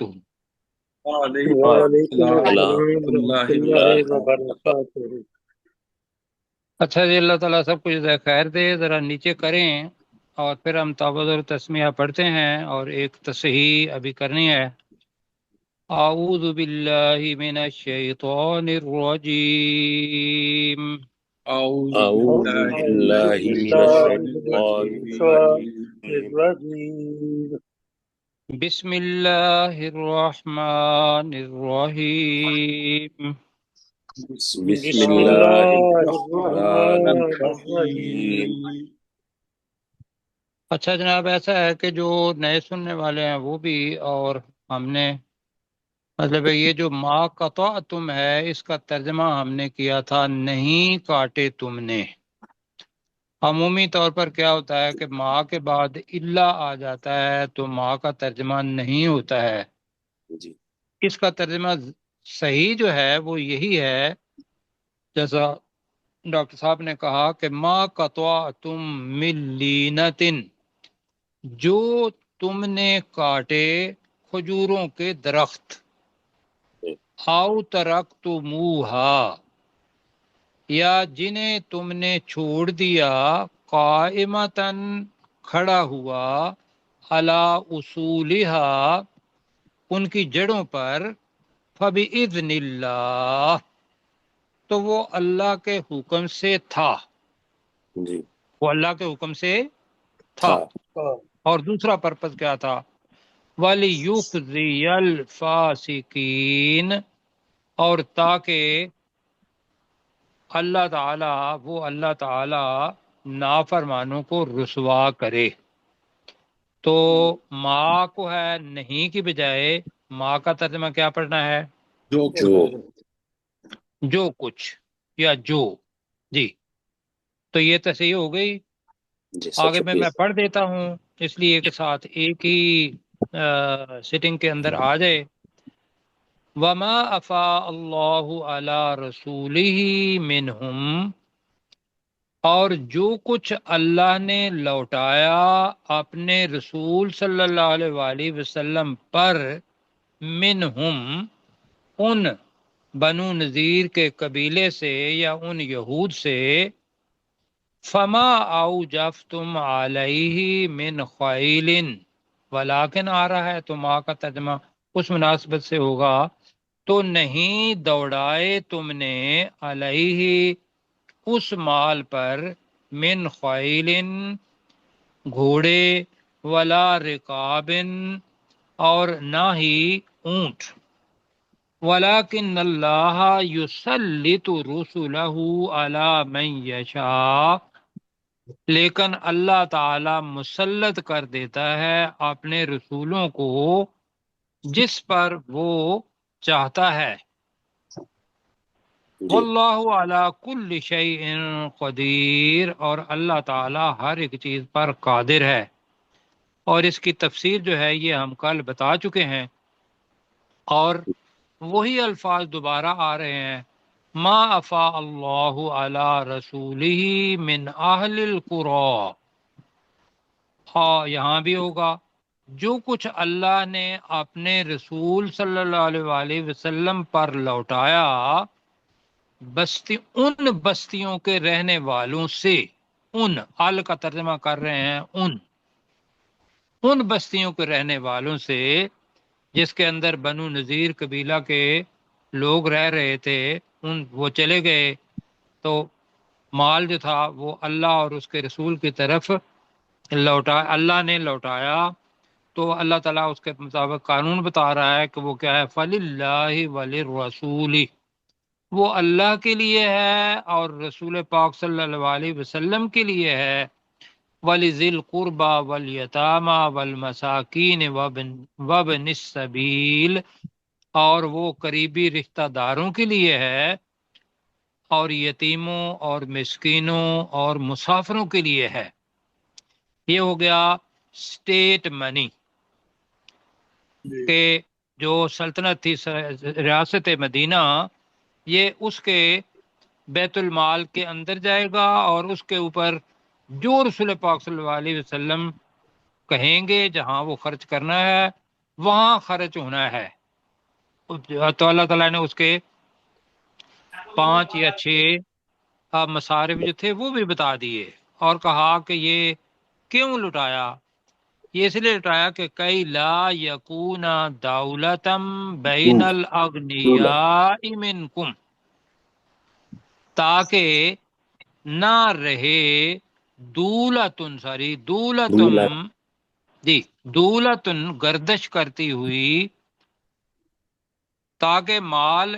وعلیکم وعلیکم السلام السلام ورحمۃ ورحمۃ اللہ اللہ وبرکاتہ۔ وبرکاتہ۔ اچھا جی، اللہ تعالیٰ سب کچھ خیر دے، ذرا نیچے کریں اور پھر ہم تعوذ اور تسمیہ پڑھتے ہیں، اور ایک تصحیح ابھی کرنی ہے۔ اعوذ باللہ من الشیطان الرجیم، اعوذ اعوذ باللہ من باللہ من الشیطان من الشیطان الشیطان الرجیم۔ الرجیم. الرجیم۔ بسم اللہ الرحمن الرحیم۔ بسم بسم بسم اللہ اللہ اللہ الرحمن الرحمن الرحمن الرحیم. الرحیم۔ الرحیم۔ اچھا جناب، ایسا ہے کہ جو نئے سننے والے ہیں وہ بھی، اور ہم نے مطلب ہے یہ جو ما قطعتم ہے اس کا ترجمہ ہم نے کیا تھا نہیں کاٹے تم نے۔ عمومی طور پر کیا ہوتا ہے کہ ما کے بعد الا آ جاتا ہے تو ما کا ترجمہ نہیں ہوتا ہے۔ جی اس کا ترجمہ صحیح جو ہے وہ یہی ہے، جیسا ڈاکٹر صاحب نے کہا کہ ما قطعتم من لینتن، جو تم نے کاٹے کھجوروں کے درخت، او ترکتموہا، یا جنہیں تم نے چھوڑ دیا، قائمتن، کھڑا ہوا، علی اصولہا، ان کی جڑوں پر، فبإذن اللہ، تو وہ اللہ کے حکم سے تھا، جی وہ اللہ کے حکم سے تھا۔ تھا. اور دوسرا پرپس کیا تھا؟ وَلِيُخْزِيَ الْفَاسِقِينَ، اور تاکہ اللہ تعالی نافرمانوں کو رسوا کرے۔ تو ما کو ہے نہیں کی بجائے ما کا ترجمہ کیا پڑھنا ہے؟ جو جو جو کچھ یا جو۔ جی، تو یہ تصحیح ہو گئی۔ جی سر آگے شکریہ. میں پڑھ دیتا ہوں اس لیے کہ ساتھ ایک ہی سٹنگ کے اندر آ جائے۔ وما افاء اللہ علی رسولہ منہم، اور جو کچھ اللہ نے لوٹایا اپنے رسول صلی اللہ علیہ وآلہ وسلم پر، منہم، ان بنو نذیر کے قبیلے سے یا ان یہود سے، فما اوجفتم علیہ من خیل، ولیکن آ رہا ہے تو ماں کا ترجمہ اس مناسبت سے ہوگا، تو نہیں دوڑائے تم نے، علیہ، اس مال پر، من خیل، گھوڑے، ولا رکاب، اور نہ ہی اونٹ، ولیکن اللہ یسلط رسلہ علی من یشاء، لیکن اللہ تعالی مسلط کر دیتا ہے اپنے رسولوں کو جس پر وہ چاہتا ہے۔ جی واللہ علی کل شیء قدیر، اور اللہ تعالی ہر ایک چیز پر قادر ہے۔ اور اس کی تفسیر جو ہے یہ ہم کل بتا چکے ہیں، اور وہی الفاظ دوبارہ آ رہے ہیں۔ ما افاء اللہ علی رسولہ من اہل القری، ہاں یہاں بھی ہوگا، جو کچھ اللہ نے اپنے رسول صلی اللہ علیہ وآلہ وسلم پر لوٹایا، ان بستیوں کے رہنے والوں سے، ان ال کا ترجمہ کر رہے ہیں، ان بستیوں کے رہنے والوں سے جس کے اندر بنو نذیر قبیلہ کے لوگ رہ رہے تھے، وہ چلے گئے تو مال جو تھا وہ اللہ اور اس کے رسول کی طرف اللہ نے لوٹایا، تو اللہ تعالیٰ اس کے مطابق قانون بتا رہا ہے کہ وہ کیا ہے، فَلِلَّهِ وَلِلرَّسُولِ، وہ اللہ کے لیے ہے اور رسول پاک صلی اللہ علیہ وسلم کے لیے ہے، وَلِذِي الْقُرْبَى وَالْيَتَامَى وَالْمَسَاكِينِ وَابْنِ السَّبِيلِ، اور وہ قریبی رشتہ داروں کے لیے ہے، اور یتیموں اور مسکینوں اور مسافروں کے لیے ہے۔ یہ ہو گیا اسٹیٹ منی، کہ جو سلطنت تھی ریاست مدینہ، یہ اس کے بیت المال کے اندر جائے گا، اور اس کے اوپر جو رسول پاک صلی اللہ علیہ وسلم کہیں گے جہاں وہ خرچ کرنا ہے وہاں خرچ ہونا ہے۔ تو اللہ تعالیٰ نے اس کے 5 یا 6 مصارف جو تھے وہ بھی بتا دیے، اور کہا کہ یہ کیوں لٹایا؟ یہ اس لیے لٹایا کہ کئی لا یکون دولتم بین الاغنیاء منکم، تاکہ نہ رہے دولتم دولت جی دولتن گردش کرتی ہوئی، تاکہ مال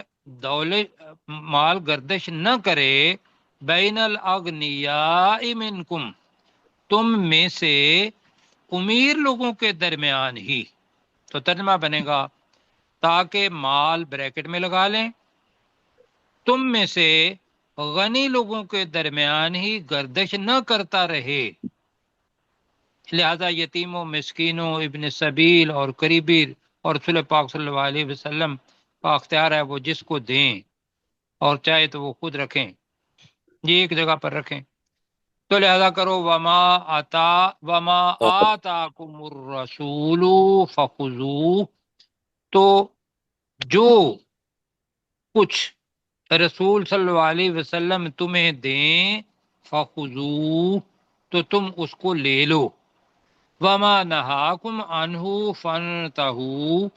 گردش نہ کرے بین الاغنیاء منکم، تم میں سے امیر لوگوں کے درمیان ہی۔ تو ترجمہ بنے گا تاکہ مال بریکٹ میں لگا لیں، تم میں سے غنی لوگوں کے درمیان ہی گردش نہ کرتا رہے، لہذا یتیموں، مسکینوں، ابن سبیل اور قریبی، اور رسول پاک صلی اللہ علیہ وسلم کا اختیار ہے وہ جس کو دیں، اور چاہے تو وہ خود رکھیں، یہ ایک جگہ پر رکھیں۔ تو لہذا کرو وما آتاکم الرسول فخذوہ، تو جو کچھ رسول صلی اللہ علیہ وسلم تمہیں دیں، فخذوہ، تو تم اس کو لے لو، وما نہاکم عنہ فانتہوا،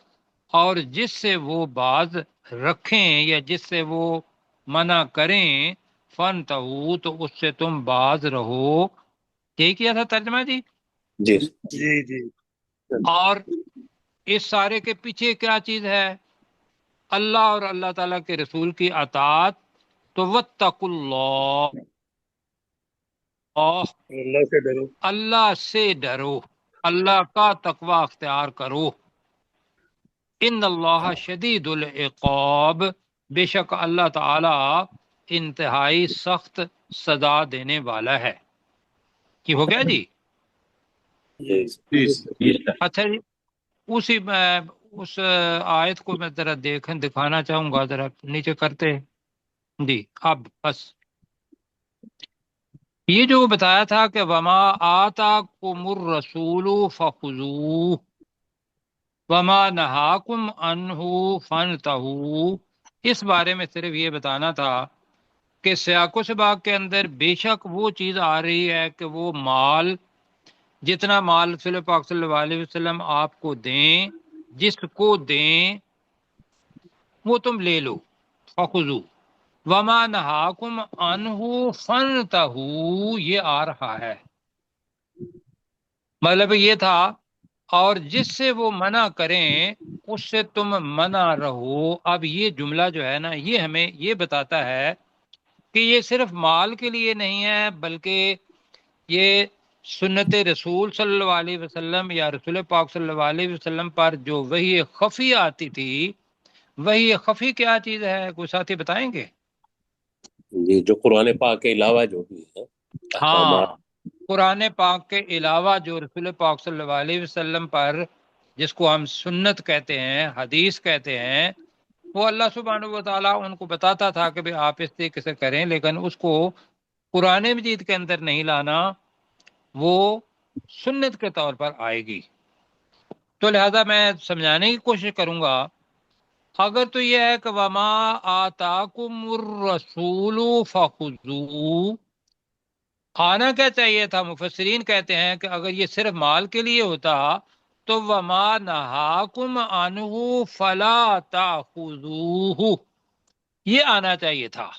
اور جس سے وہ باز رکھیں یا جس سے وہ منع کریں، فانتہوا، تو اس سے تم باز رہو۔ یہی کیا تھا ترجمہ جی؟ جی جی جی اور اس سارے کے پیچھے کیا چیز ہے؟ اللہ اور اللہ تعالیٰ کے رسول کی اطاعت۔ تو واتقوا اللہ، اللہ سے ڈرو۔ اللہ سے ڈرو، اللہ کا تقوی اختیار کرو۔ ان اللہ شدید العقاب، بے شک اللہ تعالی انتہائی سخت سزا دینے والا ہے۔ کی ہو گیا جی؟ جی اچھا جی، اس آیت کو میں ذرا دکھانا چاہوں گا، ذرا نیچے کرتے جی۔ اب بس یہ جو بتایا تھا کہ وما آتاکم الرسول فخذوہ وما نہاکم عنہ فانتہوا، اس بارے میں صرف یہ بتانا تھا کہ سیاق و سباق کے اندر بے شک وہ چیز آ رہی ہے کہ وہ مال، جتنا مال رسول پاک صلی اللہ علیہ وسلم آپ کو دیں، جس کو دیں وہ تم لے لو، فخذو، وما نہاکم عنہ فانتہوا، یہ آ رہا ہے، مطلب یہ تھا، اور جس سے وہ منع کریں اس سے تم منع رہو۔ اب یہ جملہ جو ہے نا، یہ ہمیں یہ بتاتا ہے کہ یہ صرف مال کے لیے نہیں ہے، بلکہ یہ سنت رسول صلی اللہ علیہ وسلم یا رسول پاک صلی اللہ علیہ وسلم پر جو وحی خفی آتی تھی، وحی خفی کیا چیز ہے؟ کوئی ساتھی بتائیں گے؟ جی، جو قرآن پاک کے علاوہ جو بھی ہے احکامات۔ ہاں، قرآن پاک کے علاوہ جو رسول پاک صلی اللہ علیہ وسلم پر، جس کو ہم سنت کہتے ہیں، حدیث کہتے ہیں، وہ اللہ سبحانہ و تعالیٰ ان کو بتاتا تھا کہ بھئی آپ اس طریقے سے کریں، لیکن اس کو قرآن مجید کے اندر نہیں لانا، وہ سنت کے طور پر آئے گی۔ تو لہذا میں سمجھانے کی کوشش کروں گا، اگر تو یہ ہے کہ وما آتاکم الرسول فخذوہ، آنا کیا چاہیے تھا؟ مفسرین کہتے ہیں کہ اگر یہ صرف مال کے لیے ہوتا تو وما نہاکم عنہ فلا تاخذوہ، یہ آنا چاہیے تھا،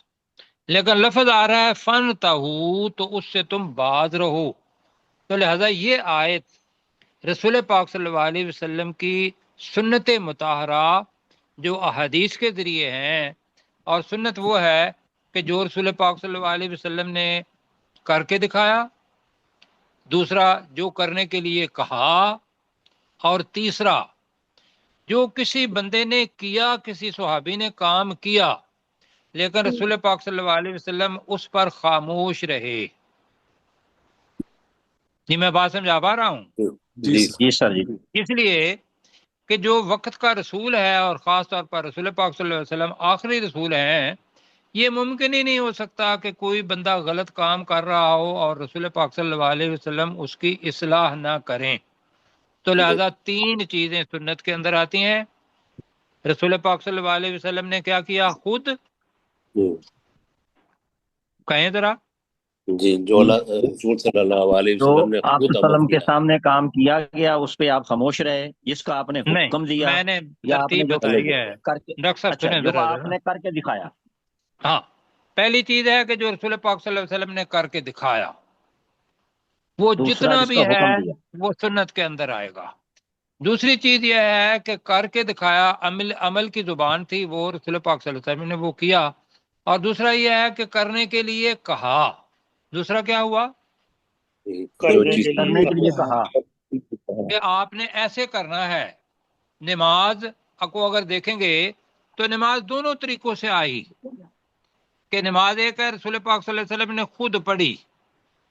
لیکن لفظ آ رہا ہے فانتہوا، تو اس سے تم باز رہو۔ تو لہذا یہ آیت رسول پاک صلی اللہ علیہ وسلم کی سنت مطہرہ جو احادیث کے ذریعے ہیں، اور سنت وہ ہے کہ جو رسول پاک صلی اللہ علیہ وسلم نے کر کے دکھایا، دوسرا جو کرنے کے لیے کہا، اور تیسرا جو کسی بندے نے کیا، کسی صحابی نے کام کیا لیکن رسول پاک صلی اللہ علیہ وسلم اس پر خاموش رہے۔ جی میں بات سمجھا پا رہا ہوں؟ جی جی سر جی۔ اس لیے کہ جو وقت کا رسول ہے، اور خاص طور پر رسول پاک صلی اللہ علیہ وسلم آخری رسول ہیں، یہ ممکن ہی نہیں ہو سکتا کہ کوئی بندہ غلط کام کر رہا ہو اور رسول پاک صلی اللہ علیہ وسلم اس کی اصلاح نہ کریں۔ تو لہذا تین چیزیں سنت کے اندر آتی ہیں. رسول پاک صلی اللہ علیہ وسلم نے کیا کیا؟ خود کہیں ذرا. جی جو رسول صلی اللہ علیہ جو وسلم نے آپ خود عمل وسلم کے کیا. سامنے کام کیا گیا اس پہ آپ خاموش رہے، جس کا آپ نے نہیں، حکم دیا، میں نے یا آپ نے ترتیب جو بتائی ہے. کر کے، ڈاکٹر صاحب اچھا سنیں جو ذرا آپ نے کر کے دکھایا. ہاں، پہلی چیز ہے کہ جو رسول پاک صلی اللہ علیہ وسلم نے کر کے دکھایا وہ دوسرا جتنا جس بھی کا ہے حکم دیا. وہ سنت کے اندر آئے گا. دوسری چیز یہ ہے کہ کر کے دکھایا، عمل کی زبان تھی، وہ رسول پاک صلی اللہ علیہ وسلم نے وہ کیا. اور دوسرا یہ ہے کہ کرنے کے لیے کہا. دوسرا کیا ہوا؟ جو چیز کرنے کے لیے کہا. کہ آپ نے ایسے کرنا ہے. نماز کو اگر دیکھیں گے تو نماز دونوں طریقوں سے آئی. کہ نماز ایک ہے رسول پاک صلی اللہ علیہ وسلم نے خود پڑھی،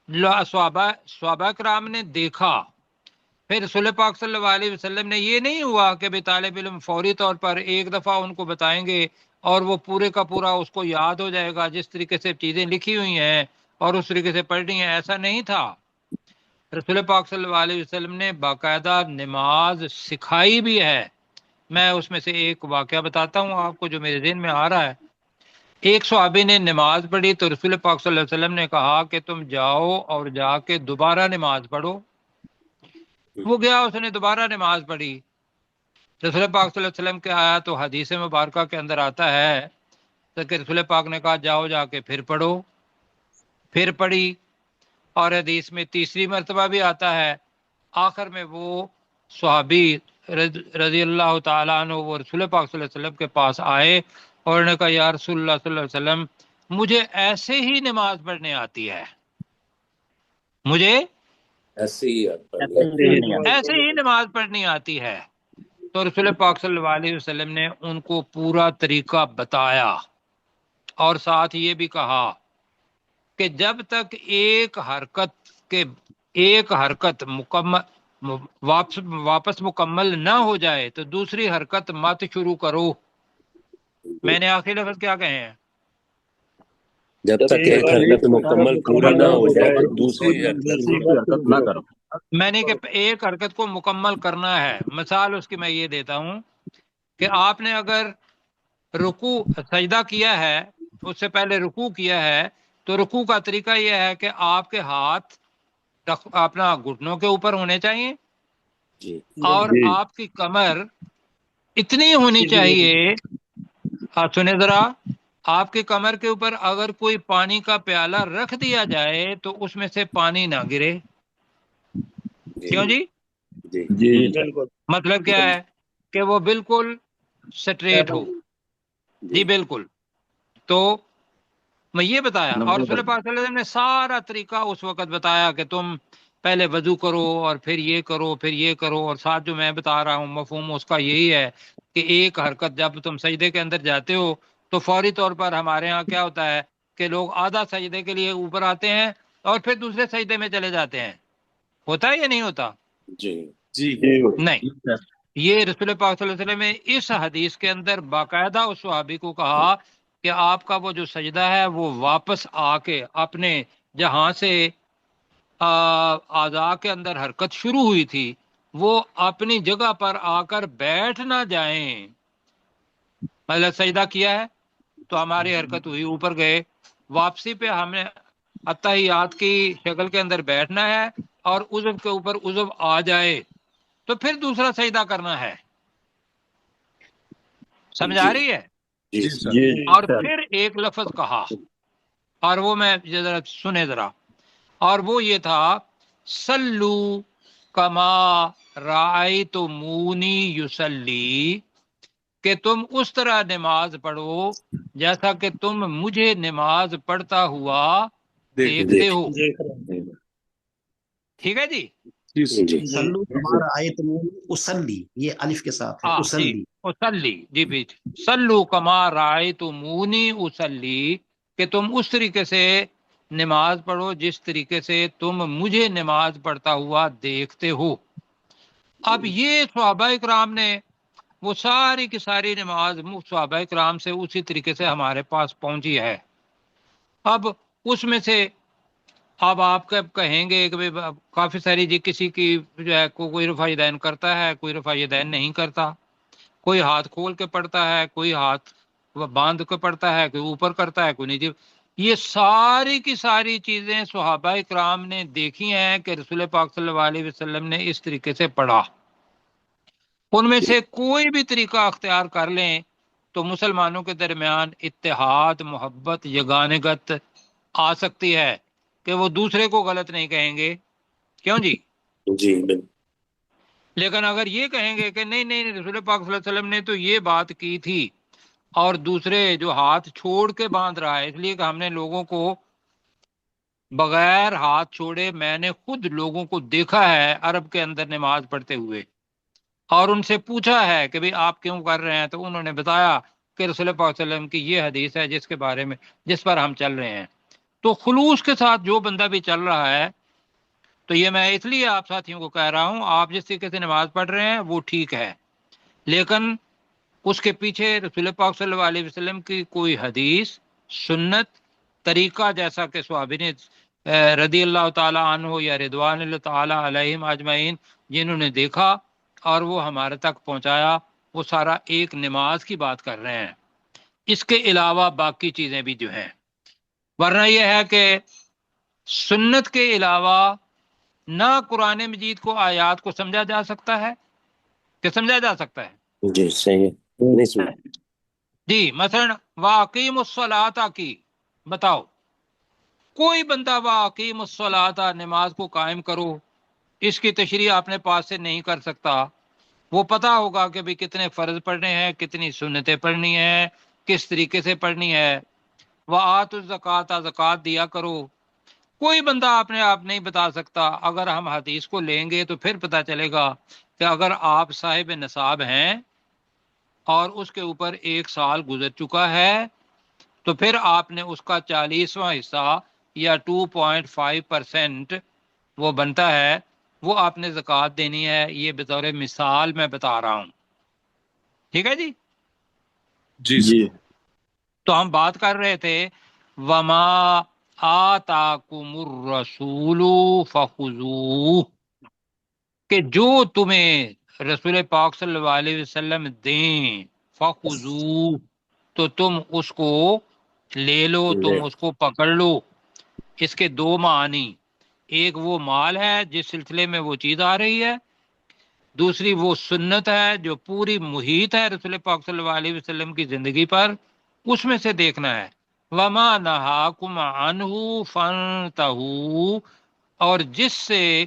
صحابہ کرام نے دیکھا. پھر رسول پاک صلی اللہ علیہ وسلم نے یہ نہیں ہوا کہ بھئی طالب علم فوری طور پر ایک دفعہ ان کو بتائیں گے اور وہ پورے کا پورا اس کو یاد ہو جائے گا جس طریقے سے چیزیں لکھی ہوئی ہیں اور اس طریقے سے پڑھنی ہیں. ایسا نہیں تھا. رسول پاک صلی اللہ علیہ وسلم نے باقاعدہ نماز سکھائی بھی ہے. میں اس میں سے ایک واقعہ بتاتا ہوں آپ کو جو میرے ذہن میں آ رہا ہے. ایک صحابی نے نماز پڑھی تو رسول پاک صلی اللہ علیہ وسلم نے کہا کہ تم جاؤ اور جا کے دوبارہ نماز پڑھو. وہ گیا، اس نے دوبارہ نماز پڑھی. رسول پاک صلی اللہ علیہ وسلم کے آیا تو حدیث مبارکہ کے اندر آتا ہے تو کہ رسول پاک نے کہا جاؤ جا کے پھر پڑھو. پھر پڑھی. اور حدیث میں تیسری مرتبہ بھی آتا ہے. آخر میں وہ صحابی رضی اللہ تعالیٰ عنہ وہ رسول پاک صلی اللہ علیہ وسلم کے پاس آئے اور انہوں نے کہا یا رسول اللہ صلی اللہ علیہ وسلم مجھے ایسے ہی نماز پڑھنے آتی ہے، مجھے ایسے ہی ایسے ہی نماز پڑھنی آتی ہے. تو رسول پاک صلی اللہ علیہ وسلم نے ان کو پورا طریقہ بتایا اور ساتھ یہ بھی کہا کہ جب تک ایک حرکت مکمل واپس مکمل نہ ہو جائے تو دوسری حرکت مت شروع کرو. میں نے آخری لفظ کیا کہے ہیں؟ جب تک ایک حرکت مکمل پوری نہ ہو جائے دوسری حرکت نہ کرو. میں نے کہ ایک حرکت کو مکمل کرنا ہے. مثال اس کی میں یہ دیتا ہوں کہ آپ نے اگر سجدہ کیا ہے، اس سے پہلے رکوع کیا ہے، تو رکوع کا طریقہ یہ ہے کہ آپ کے ہاتھ اپنا گھٹنوں کے اوپر ہونے چاہیے اور آپ کی کمر اتنی ہونی چاہیے. سنیں ذرا، آپ کی کمر کے اوپر اگر کوئی پانی کا پیالہ رکھ دیا جائے تو اس میں سے پانی نہ گرے. کیوں جی؟ مطلب کیا ہے کہ وہ بالکل سٹریٹ ہو. جی بالکل. تو میں یہ بتایا اور رسول پاک صلی اللہ علیہ وسلم نے سارا طریقہ اس وقت بتایا کہ تم پہلے وضو کرو اور پھر یہ کرو پھر یہ کرو. اور ساتھ جو میں بتا رہا ہوں مفہوم اس کا یہی ہے کہ ایک حرکت جب تم سجدے کے اندر جاتے ہو تو فوری طور پر ہمارے ہاں کیا ہوتا ہے کہ لوگ آدھا سجدے کے لیے اوپر آتے ہیں اور پھر دوسرے سجدے میں چلے جاتے ہیں. ہوتا ہے یا نہیں ہوتا؟ نہیں. یہ رسول پاک صلی اللہ علیہ وسلم نے اس حدیث کے اندر باقاعدہ اس صحابی کو کہا کہ آپ کا وہ جو سجدہ ہے وہ واپس آ کے اپنے جہاں سے اعضاء کے اندر حرکت شروع ہوئی تھی وہ اپنی جگہ پر آ کر بیٹھ نہ جائیں. مطلب سجدہ کیا ہے تو ہماری حرکت ہوئی، اوپر گئے، واپسی پہ ہمیں اتحیات کی شکل کے اندر بیٹھنا ہے اور عضو کے اوپر عضو آ جائے تو پھر دوسرا سجدہ کرنا ہے. سمجھ آ رہی ہے؟ اور پھر ایک لفظ کہا اور وہ میں ذرا سنے ذرا، اور وہ یہ تھا سلو کما رأیتمونی یصلی، کہ تم اس طرح نماز پڑھو جیسا کہ تم مجھے نماز پڑھتا ہوا دیکھتے ہو. ٹھیک ہے جی. سلو ہمارا آیتمونی اسلی، یہ الف کے ساتھ ہے اسلی. اسلی جی بھی سلو کما رأیتمونی اسلی، کہ تم اس طریقے سے نماز پڑھو جس طریقے سے تم مجھے نماز پڑھتا ہوا دیکھتے ہو. اب یہ صحابہ کرام نے وہ ساری کی ساری نماز صحابہ کرام سے اسی طریقے سے ہمارے پاس پہنچی ہے. اب اس میں سے اب آپ کہیں گے کہ کافی ساری جی کسی کی جو ہے کوئی رفع یدین کرتا ہے، کوئی رفع یدین نہیں کرتا، کوئی ہاتھ کھول کے پڑھتا ہے، کوئی ہاتھ باندھ کے پڑھتا ہے، کوئی اوپر کرتا ہے، کوئی نیچے۔ یہ ساری کی ساری چیزیں صحابہ کرام نے دیکھی ہیں کہ رسول پاک صلی اللہ علیہ وسلم نے اس طریقے سے پڑھا۔ ان میں سے کوئی بھی طریقہ اختیار کر لیں تو مسلمانوں کے درمیان اتحاد، محبت، یگانگت آ سکتی ہے کہ وہ دوسرے کو غلط نہیں کہیں گے۔ کیوں جی؟ جی بالکل۔ لیکن اگر یہ کہیں گے کہ نہیں نہیں رسول پاک صلی اللہ علیہ وسلم نے تو یہ بات کی تھی، اور دوسرے جو ہاتھ چھوڑ کے باندھ رہا ہے، اس لیے کہ ہم نے لوگوں کو بغیر ہاتھ چھوڑے، میں نے خود لوگوں کو دیکھا ہے عرب کے اندر نماز پڑھتے ہوئے، اور ان سے پوچھا ہے کہ بھئی آپ کیوں کر رہے ہیں، تو انہوں نے بتایا کہ رسول پاک صلی اللہ علیہ وسلم کی یہ حدیث ہے جس کے بارے میں، جس پر ہم چل رہے ہیں۔ تو خلوص کے ساتھ جو بندہ بھی چل رہا ہے، تو یہ میں اس لیے آپ ساتھیوں کو کہہ رہا ہوں، آپ جس طریقے سے نماز پڑھ رہے ہیں وہ ٹھیک ہے، لیکن اس کے پیچھے رسول پاک صلی اللہ علیہ وسلم کی کوئی حدیث، سنت، طریقہ، جیسا کہ صحابی نے رضی اللہ تعالی عنہ یا رضوان اللہ تعالی علیہم اجمعین جنہوں نے دیکھا اور وہ ہمارے تک پہنچایا، وہ سارا ایک نماز کی بات کر رہے ہیں۔ اس کے علاوہ باقی چیزیں بھی جو ہیں، ورنہ یہ ہے کہ سنت کے علاوہ نہ قرآن مجید کو آیات کو سمجھا جا سکتا ہے کہ سمجھا جا سکتا ہے؟ جی صحیح ہے، نہیں سمجھ۔ جی مثلا واقیم الصلاۃ کی بتاؤ، کوئی بندہ واقیم الصلاۃ نماز کو قائم کرو، اس کی تشریح آپ نے پاس سے نہیں کر سکتا۔ وہ پتا ہوگا کہ بھی کتنے فرض پڑھنے ہیں، کتنی سنتیں پڑھنی ہیں، کس طریقے سے پڑھنی ہے۔ وآتوا الزکوٰۃ، زکوٰۃ دیا کرو۔ کوئی بندہ اپنے آپ نہیں بتا سکتا۔ اگر ہم حدیث کو لیں گے تو پھر پتہ چلے گا کہ اگر آپ صاحب نصاب ہیں اور اس کے اوپر 1 سال گزر چکا ہے تو پھر آپ نے اس کا 40واں حصہ یا 2.5% وہ بنتا ہے، وہ آپ نے زکوٰۃ دینی ہے۔ یہ بطور مثال میں بتا رہا ہوں، ٹھیک ہے جی؟ جی تو ہم بات کر رہے تھے وما آتاکم الرسول فخذوہ، کہ جو تمہیں رسول پاک صلی اللہ علیہ وسلم دیں، فخذوہ، تو تم اس کو لے لو، تم اس کو پکڑ لو۔ اس کے 2 معنی، ایک وہ مال ہے جس سلسلے میں وہ چیز آ رہی ہے، دوسری وہ سنت ہے جو پوری محیط ہے رسول پاک صلی اللہ علیہ وسلم کی زندگی پر، اس میں سے دیکھنا ہے۔ وما نہاکم عنہ فانتہوا، اور جس سے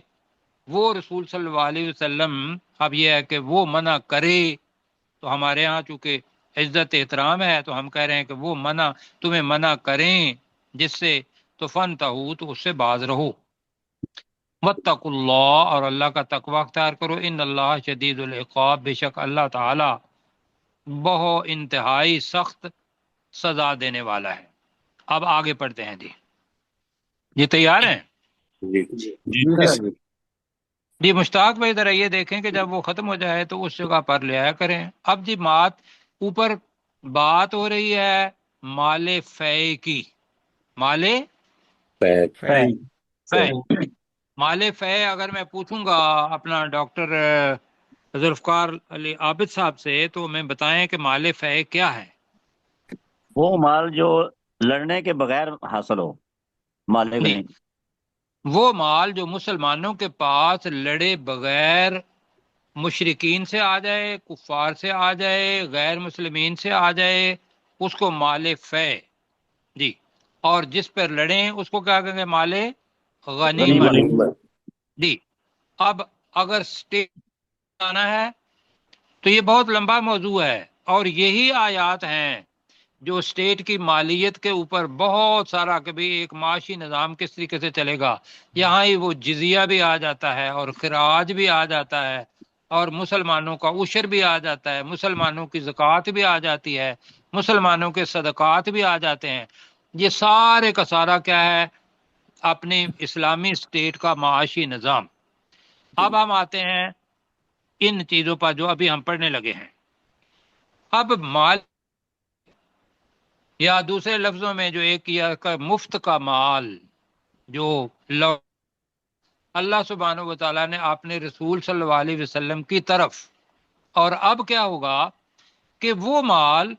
وہ رسول صلی اللہ علیہ وسلم، اب یہ ہے کہ وہ منع کرے، تو ہمارے ہاں چونکہ عزت احترام ہے تو ہم کہہ رہے ہیں کہ وہ منع، تمہیں منع کریں جس سے، تو فانتہوا، تو اس سے باز رہو۔ واتقوا اللہ، اور اللہ کا تقوی اختیار کرو۔ ان اللہ شدید العقاب، بے شک اللہ تعالی بہت انتہائی سخت سزا دینے والا ہے۔ اب آگے پڑھتے ہیں جی، یہ تیار ہیں؟ جی جی مشتاق بھائی ذرا یہ دیکھیں کہ جب وہ ختم ہو جائے تو اس جگہ پر لے آیا کریں۔ اب جی اوپر بات ہو رہی ہے مال فے کی، مال فے۔ مال فے اگر میں پوچھوں گا اپنا ڈاکٹر ذوالفقار علی عابد صاحب سے تو میں بتائیں کہ مال فے کیا ہے؟ وہ مال جو لڑنے کے بغیر حاصل ہو، مال نہیں، وہ مال جو مسلمانوں کے پاس لڑے بغیر مشرکین سے آ جائے، کفار سے آ جائے، غیر مسلمین سے آ جائے، اس کو مال فے جی۔ اور جس پر لڑیں اس کو کیا کہیں گے؟ مال غنیمت جی۔ اب اگر سٹیٹ آنا ہے تو یہ بہت لمبا موضوع ہے، اور یہی آیات ہیں جو اسٹیٹ کی مالیت کے اوپر بہت سارا، کبھی ایک معاشی نظام کس طریقے سے چلے گا، یہاں ہی وہ جزیہ بھی آ جاتا ہے اور خراج بھی آ جاتا ہے، اور مسلمانوں کا عشر بھی آ جاتا ہے، مسلمانوں کی زکوٰۃ بھی آ جاتی ہے، مسلمانوں کے صدقات بھی آ جاتے ہیں۔ یہ سارے کا سارا کیا ہے؟ اپنی اسلامی اسٹیٹ کا معاشی نظام۔ اب ہم آتے ہیں ان چیزوں پر جو ابھی ہم پڑھنے لگے ہیں۔ اب مال، یا دوسرے لفظوں میں جو ایک کیا کہ مفت کا مال، جو اللہ سبحانہ و تعالیٰ نے اپنے رسول صلی اللہ علیہ وسلم کی طرف. اور اب کیا ہوگا کہ وہ مال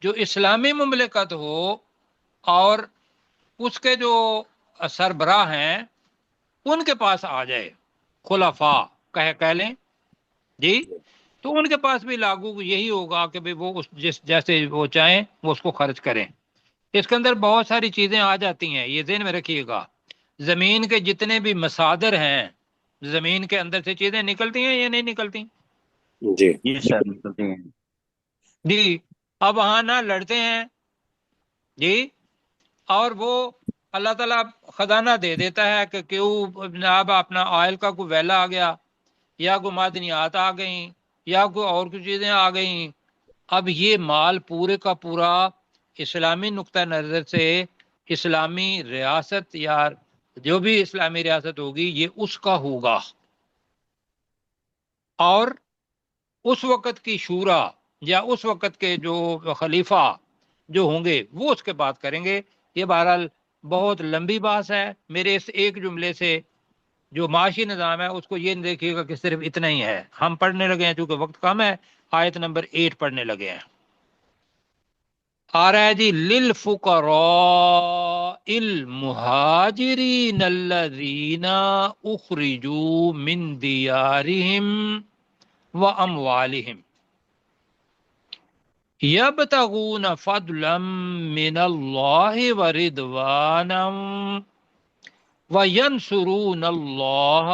جو اسلامی مملکت ہو اور اس کے جو سربراہ ہیں ان کے پاس آ جائے، خلفاء کہہ لیں جی، تو ان کے پاس بھی لاگو یہی ہوگا کہ بھئی وہ جیسے وہ چاہیں وہ اس کو خرچ کریں. اس کے اندر بہت ساری چیزیں آ جاتی ہیں، یہ ذہن میں رکھیے گا. زمین کے جتنے بھی مصادر ہیں، زمین کے اندر سے چیزیں نکلتی ہیں یا نہیں نکلتی؟ جی یہ سر نکلتے ہیں. جی. اب وہاں نہ لڑتے ہیں جی، اور وہ اللہ تعالیٰ خزانہ دے دیتا ہے کہ کیوں جناب اپنا آئل کا کوئی ویلا آ گیا، یا کوئی معدنیات آ گئیں، یا کوئی اور کچھ چیزیں آ گئیں. اب یہ مال پورے کا پورا اسلامی نقطہ نظر سے اسلامی ریاست یا جو بھی اسلامی ریاست ہوگی یہ اس کا ہوگا، اور اس وقت کی شورا یا اس وقت کے جو خلیفہ جو ہوں گے وہ اس کے بات کریں گے. یہ بہرحال بہت لمبی بحث ہے، میرے اس ایک جملے سے جو معاشی نظام ہے اس کو یہ نہیں دیکھیے گا کہ صرف اتنا ہی ہے. ہم پڑھنے لگے ہیں چونکہ وقت کم ہے، آیت نمبر 8 پڑھنے لگے ہیں. آ رہا ہے جی، للفقراء المہاجرین الذین اخرجوا من دیارہم واموالہم یبتغون فضلا من اللہ ورضوانا وینصرون اللہ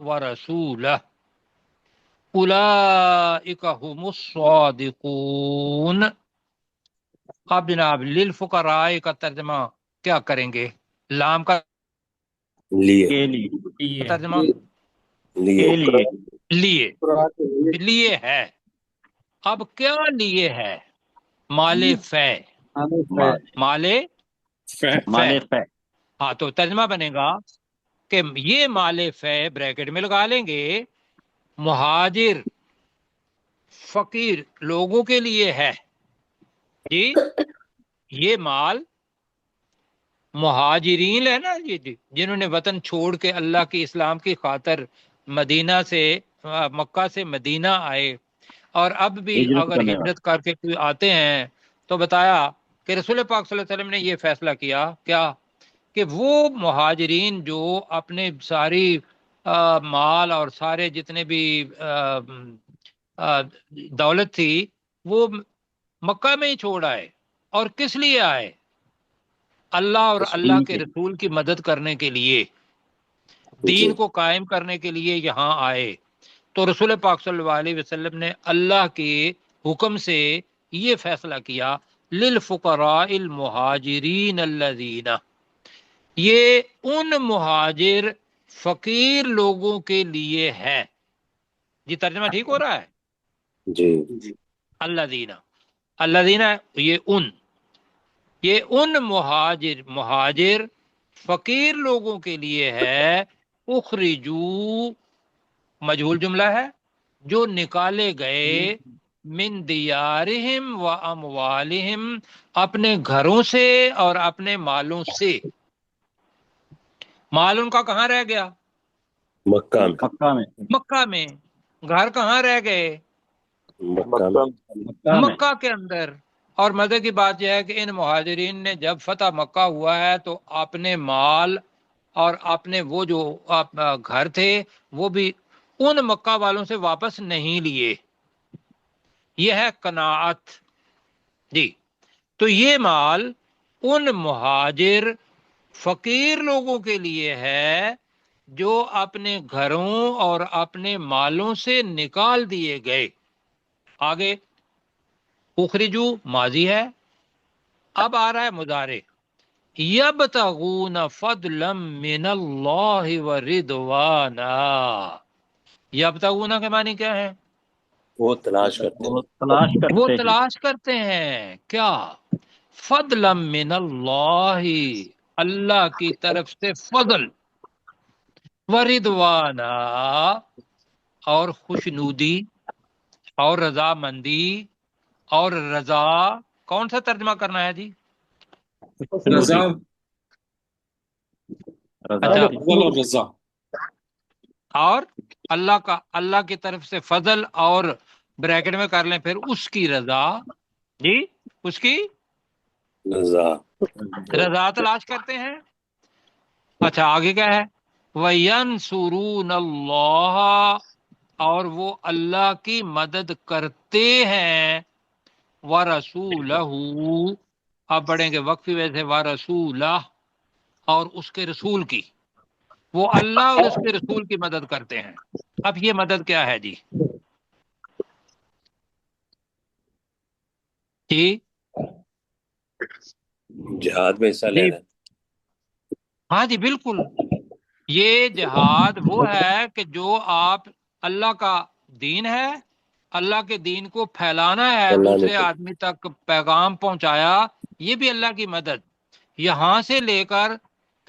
ورسولہ اولئک هم الصادقون. اب جناب للفقراء کا ترجمہ کیا کریں گے؟ لام کا لیے کے لیے ترجمہ لیے کے لیے لیے لیے ہے. اب کیا لیے ہے؟ مال فے، مال مال فے. فے. ہاں تو ترجمہ بنے گا کہ یہ مال فے بریکٹ میں لگا لیں گے، مہاجر فقیر لوگوں کے لیے ہے جی. یہ مال مہاجرین ہے نا جی، جنہوں نے وطن چھوڑ کے اللہ کی اسلام کی خاطر مدینہ سے مکہ سے مدینہ آئے، اور اب بھی ہجرت اگر کرنے ہجرت کر کے کوئی آتے ہیں تو بتایا کہ رسول پاک صلی اللہ علیہ وسلم نے یہ فیصلہ کیا کیا کہ وہ مہاجرین جو اپنے ساری مال اور سارے جتنے بھی دولت تھی وہ مکہ میں ہی چھوڑ آئے. اور کس لیے آئے؟ اللہ اور اللہ کے رسول کی مدد کرنے کے لیے، دین کو قائم کرنے کے لیے یہاں آئے. تو رسول پاک صلی اللہ علیہ وسلم نے اللہ کے حکم سے یہ فیصلہ کیا، للفقراء المہاجرین الذین، یہ ان مہاجر فقیر لوگوں کے لیے ہے. جی ترجمہ ٹھیک ہو رہا ہے؟ جی الذین، الذین یہ ان مہاجر فقیر لوگوں کے لیے ہے. اخرجو مجہول جملہ ہے، جو نکالے گئے، من دیارہم و اموالہم، اپنے گھروں سے اور اپنے مالوں سے. مال ان کا کہاں رہ گیا؟ مکہ میں مکہ میں. مکہ میں. گھر کہاں رہ گئے؟ مکہ میں مکہ کے اندر. اور مزے کی بات یہ ہے کہ ان مہاجرین نے جب فتح مکہ ہوا ہے تو اپنے مال اور اپنے وہ جو گھر تھے وہ بھی ان مکہ والوں سے واپس نہیں لیے. یہ ہے قناعت جی. تو یہ مال ان مہاجر فقیر لوگوں کے لیے ہے جو اپنے گھروں اور اپنے مالوں سے نکال دیے گئے. آگے اخرجو ماضی ہے، اب آ رہا ہے مضارع. یبتغون فضلا من اللہ ورضوانا. یبتغون کے معنی کیا ہے؟ وہ تلاش کرتے وہ تلاش وہ کرتے ہیں. تلاش کرتے ہیں کیا؟ فضلا من اللہ، اللہ کی طرف سے فضل، ورضوانا، اور خوشنودی اور رضامندی اور رضا. کون سا ترجمہ کرنا ہے جی؟ رضا رضا اچھا کی فضل اور رضا. اور اللہ کی طرف سے فضل اور بریکٹ میں کر لیں پھر اس کی رضا. جی اس کی رضا. رضا تلاش کرتے ہیں. اچھا آگے کیا ہے؟ وَيَنْصُرُونَ اللَّهَ اور وہ اللہ کی مدد کرتے ہیں. وَرَسُولَهُ اب پڑھیں گے وقفی ویسے وَرَسُولَهُ اور اس کے رسول کی. وہ اللہ اور اس کے رسول کی مدد کرتے ہیں. اب یہ مدد کیا ہے جی؟ جی جہاد میں حصہ جی لینا. ہاں جی بالکل. یہ جہاد وہ ہے کہ جو آپ اللہ کا دین ہے، اللہ کے دین کو پھیلانا ہے، اللہ نے دوسرے آدمی تک پیغام پہنچایا، یہ بھی اللہ کی مدد. یہاں سے لے کر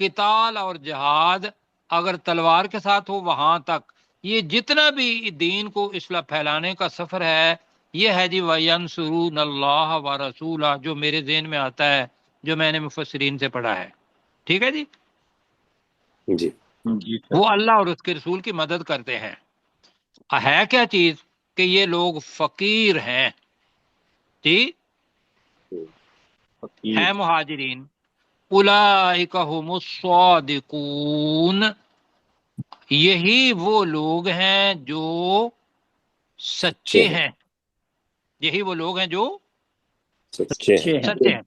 قتال اور جہاد اگر تلوار کے ساتھ ہو وہاں تک، یہ جتنا بھی دین کو اصلاح پھیلانے کا سفر ہے یہ ہے جی وَيَنْصُرُونَ اللَّهَ وَرَسُولَهُ جو میرے ذہن میں آتا ہے جو میں نے مفسرین سے پڑھا ہے. ٹھیک ہے جی. جی وہ اللہ اور اس کے رسول کی مدد کرتے ہیں. ہے کیا چیز کہ یہ لوگ فقیر ہیں. جی ہیں مہاجرین. اولئک هم الصادقون یہی وہ لوگ ہیں جو سچے ہیں. یہی وہ لوگ ہیں جو سچے ہیں. سچے ہیں.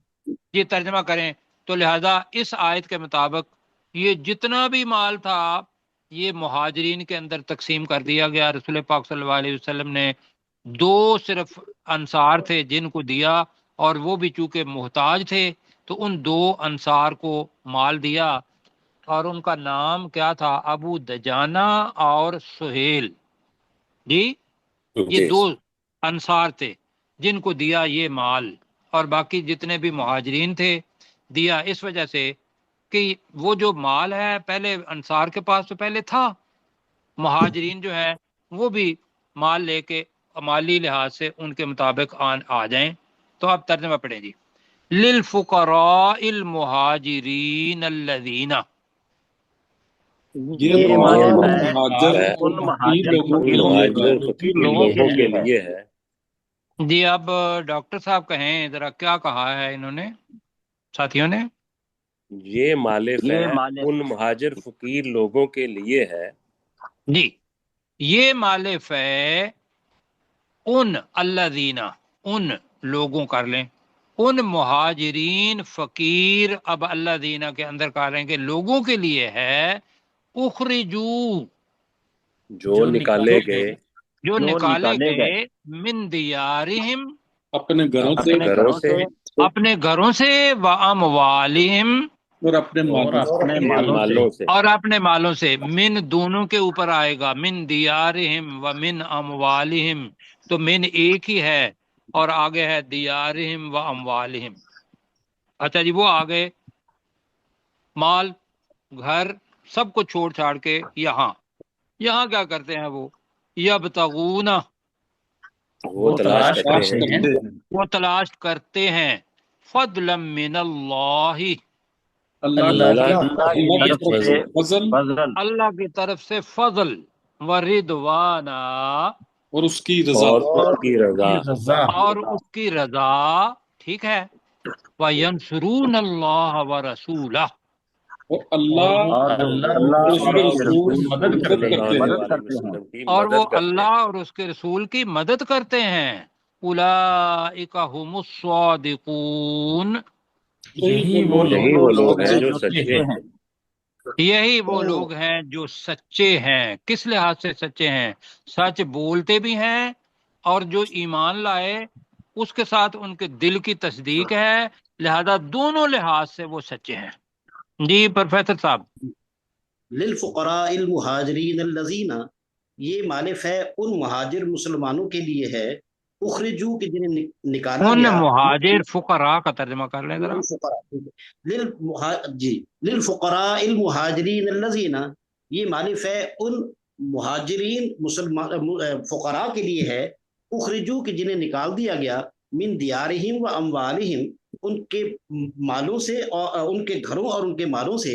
یہ ترجمہ کریں تو لہذا اس آیت کے مطابق یہ جتنا بھی مال تھا یہ مہاجرین کے اندر تقسیم کر دیا گیا. رسول پاک صلی اللہ علیہ وسلم نے 2 صرف انصار تھے جن کو دیا اور وہ بھی چونکہ محتاج تھے تو ان 2 انصار کو مال دیا اور ان کا نام کیا تھا؟ ابو دجانہ اور سہیل. جی یہ 2 انصار تھے جن کو دیا یہ مال، اور باقی جتنے بھی مہاجرین تھے دیا اس وجہ سے کہ وہ جو مال ہے پہلے انصار کے پاس تو پہلے تھا، مہاجرین جو ہے وہ بھی مال لے کے مالی لحاظ سے ان کے مطابق آ جائیں. تو آپ ترجمہ پڑھیں جی. للفقراء المہاجرین الذین یہ مال مال ہے مہاجر ان اور مہاجر فقیر لوگوں کے فقیر لیے لوگوں ہے. کے لوگوں کے لیے ہے. جی اب ڈاکٹر صاحب کہیں ذرا کیا کہا ہے انہوں نے ساتھیوں نے؟ یہ مالف یہ ہے مال ان مہاجر فقیر لوگوں کے لیے ہے. جی یہ مالف ہے ان الذین ان لوگوں کر لیں، ان مہاجرین فقیر. اب الذین کے اندر کہہ رہے ہیں کہ لوگوں کے لیے ہے. اخرجو جو نکالے گئے جو جو نکالے نکالے گئے من دیارہم اپنے گھروں سے اپنے گھروں سے اپنے گھروں سے واموالہم اور اپنے اور مالوں سے. اپنے اپنے مالوں سے. اور اپنے مالوں سے. من دونوں کے اوپر آئے گا، من دیارہم و من اموالہم تو من ایک ہی ہے اور آگے ہے دیارہم و اموالہم. اچھا جی وہ آگے مال گھر سب کو چھوڑ چھاڑ کے یہاں کیا کرتے ہیں؟ وہ یبتغون وہ تلاش کرتے ہیں وہ تلاش کرتے ہیں فضلا من اللہ اللہ کی اللہ کی طرف طرف سے سے فضل فضل اللہ کی طرف سے فضل و رضوانا اور اس کی رضا. اور اس کی رضا. اور اس کی رضا. ٹھیک ہے. وَيَنْصُرُونَ اللَّهَ وَرَسُولَهُ اور اللہ اور اور اللہ اس اور کے اس کے رسول رسول کی مدد مدد کرتے کرتے ہیں ہیں. مدد کرتے ہیں کی اور وہ مدد کرتے اللہ ہیں. اور اس کے رسول کی مدد کرتے ہیں. اولئک هم الصادقون یہی وہ یہی وہ لوگ ہیں جو سچے ہیں. یہی وہ لوگ ہیں جو سچے ہیں. کس لحاظ سے سچے ہیں؟ سچ بولتے بھی ہیں اور جو ایمان لائے اس کے ساتھ ان کے دل کی تصدیق ہے، لہذا دونوں لحاظ سے وہ سچے ہیں. جی پروفیسر صاحب. للفقراء المہاجرین الذین یہ مالف ہے ان مہاجر مسلمانوں کے لیے ہے اخرجو کہ جنہیں نکالا ان گیا. مہاجر فقراء کا ترجمہ کر لیں ذرا. جی للفقراء المہاجرین الذین یہ مالف ہے ان مہاجرین مسلمان فقراء کے لیے ہے اخرجو کہ جنہیں نکال دیا گیا من دیارہم و اموالہم ان کے مالوں سے اور ان کے گھروں اور ان کے مالوں سے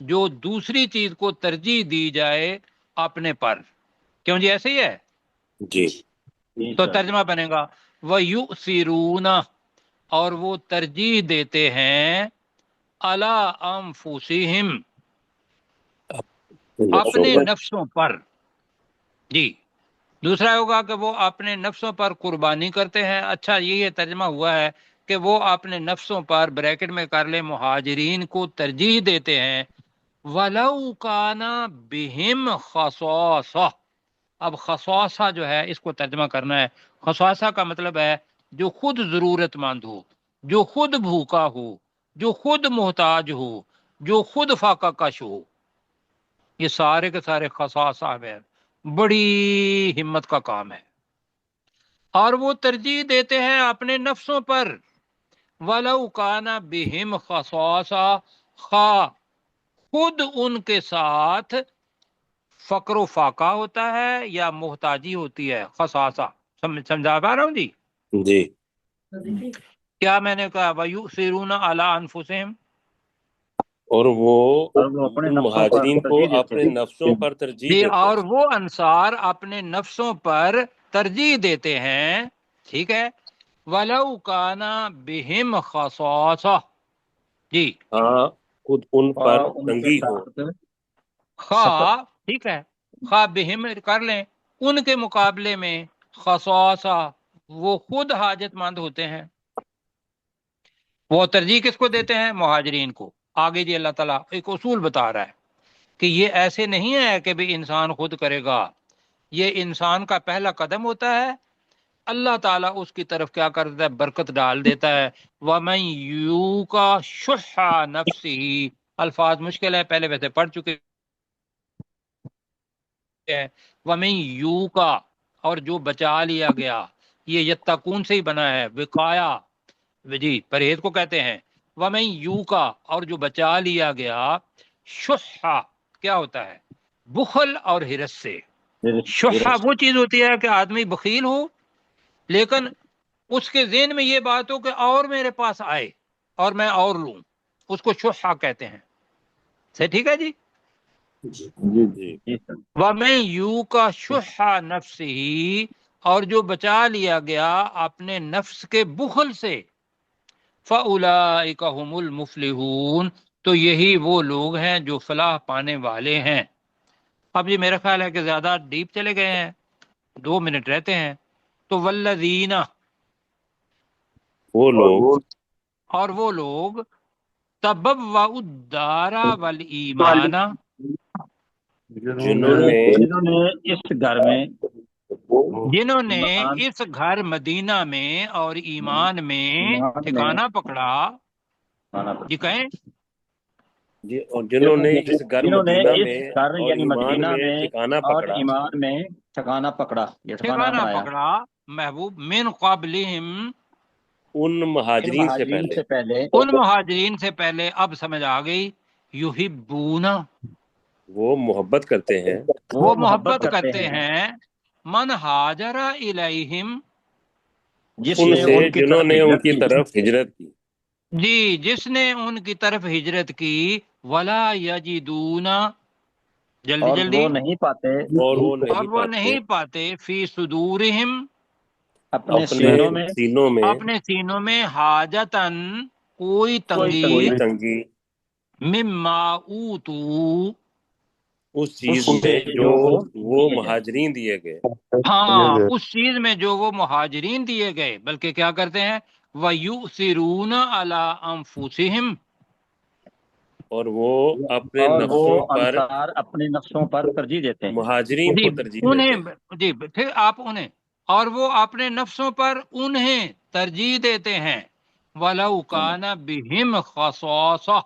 جو دوسری چیز کو ترجیح دی جائے اپنے پر. کیوں جی ایسے ہی ہے؟ جی تو ترجمہ بنے گا وَيُؤْثِرُونَ، اور وہ ترجیح دیتے ہیں عَلَىٰ أَنفُسِهِمْ، اپنے نفسوں پر. جی دوسرا ہوگا کہ وہ اپنے نفسوں پر قربانی کرتے ہیں. اچھا یہ ترجمہ ہوا ہے کہ وہ اپنے نفسوں پر بریکٹ میں کر لیں مہاجرین کو ترجیح دیتے ہیں. وَلَوْ كَانَ بِهِمْ خَصَاصَةٌ. اب خصاصہ جو ہے اس کو ترجمہ کرنا ہے. خصاصہ کا مطلب ہے جو خود ضرورت مند ہو، جو خود بھوکا ہو، جو خود محتاج ہو، جو خود فاقہ کش ہو. یہ سارے کے سارے خصاصہ ہیں. بڑی ہمت کا کام ہے. اور وہ ترجیح دیتے ہیں اپنے نفسوں پر. وَلَوْ كَانَ بِهِمْ خَصَاصَةٌ، خواہ خود ان کے ساتھ فقر و فاقہ ہوتا ہے یا محتاجی ہوتی ہے. خصاصہ سمجھا پا رہا ہوں جی؟ جی کیا میں نے کہا وَيُؤْثِرُونَ عَلَىٰ أَنفُسِهِمْ، اور وہ اپنے ان نفسوں پر مہاجرین کو ترجیح دیتے اپنے ہیں. نفسوں پر ترجیح جی، دیتے اور ہیں. وہ انصار اپنے نفسوں پر ترجیح دیتے ہیں. ٹھیک ہے. وَلَوْ كَانَ بِهِمْ خَصَاصَةٌ. جی ہاں خود ان پر اور ان کے تنگی ہو. ساتھ خواہ، ٹھیک ہے، خواہ بہم کر لیں، ان کے مقابلے میں خصاصہ وہ خود حاجت مند ہوتے ہیں. وہ ترجیح کس کو دیتے ہیں؟ مہاجرین کو. آگے جی اللہ تعالیٰ ایک اصول بتا رہا ہے کہ یہ ایسے نہیں ہے کہ بھی انسان خود کرے گا. یہ انسان کا پہلا قدم ہوتا ہے. اللہ تعالیٰ اس کی طرف کیا کرتا ہے؟ برکت ڈال دیتا ہے. وَمَن يُوقَ شُحَّ نَفْسِهِ، الفاظ مشکل ہے، پہلے ویسے پڑھ چکے ہیں. وَمَن يُوقَ، اور جو بچا لیا گیا. یہ یتقون سے ہی بنا ہے، وقایا جی پرہیز کو کہتے ہیں. وَمَن يُوقَ، اور جو بچا لیا گیا. شُحَّ کیا ہوتا ہے؟ بخل اور ہرس سے. شحہ وہ چیز ہوتی ہے کہ آدمی بخیل ہو لیکن اس کے ذہن میں یہ بات ہو کہ اور میرے پاس آئے اور میں اور لوں، اس کو شحہ کہتے ہیں. سے ٹھیک ہے جی؟ جی جی وَمَن يُوقَ شُحَّ نَفْسِهِ، اور جو بچا لیا گیا اپنے نفس کے بخل سے. فَأُولَٰئِكَ هُمُ الْمُفْلِحُونَ، تو یہی وہ لوگ ہیں جو فلاح پانے والے ہیں. اب یہ میرا خیال ہے کہ زیادہ ڈیپ چلے گئے ہیں، 2 منٹ رہتے ہیں. تو والذین، وہ لوگ اور وہ لوگ تبوؤا الدار والایمان، جنہوں نے اس گھر میں جنہوں نے ایمان اس گھر مدینہ میں اور ایمان میں ٹھکانہ پکڑا. جی کہیں جی اور جنہوں نے اس گھر جنہوں نے مدینہ اس میں گھر اور یعنی ایمان مدینہ میں میں ٹھکانہ اور پکڑا. ایمان میں ٹھکانہ پکڑا یا ٹھکانہ ٹھکانہ بنایا. پکڑا محبوب من قبلہم، ان ان مہاجرین سے مہاجرین پہلے. سے پہلے ان مہاجرین سے پہلے. اب سمجھ آ گئی. یحبون، وہ محبت کرتے ہیں. وہ محبت کرتے ہیں. من ہاجر الیہم، جس ان نے سے ان کی جنہوں طرف نے ان ہجرت کی کی. طرف ہجرت کی. جی جس نے ان کی طرف ہجرت کی. ولا یجدون، جلدی اور جلدی، وہ نہیں پاتے اور وہ اور نہیں وہ پاتے نہیں پاتے فی صدورہم، اپنے اپنے سینوں میں سینوں میں اپنے سینوں میں حاجتن کوئی کوئی تنگی. تنگی مما اوتو، اس اس چیز سے میں جو جو وہ دیے گئے. مہاجرین دیے گئے. ہاں اس چیز میں جو وہ مہاجرین دیے گئے. بلکہ کیا کرتے ہیں؟ وَيُؤْثِرُونَ عَلَىٰ أَنفُسِهِمْ، اور وہ اپنے اور وہ نفسوں پر انصار اپنے نفسوں پر ترجیح دیتے ہیں. مہاجرین جی کو ترجیح دیتے ہیں. انہیں، جی پھر آپ انہیں، اور وہ اپنے نفسوں پر انہیں ترجیح دیتے ہیں. وَلَوْ كَانَ بِهِمْ خَصَاصَةٌ،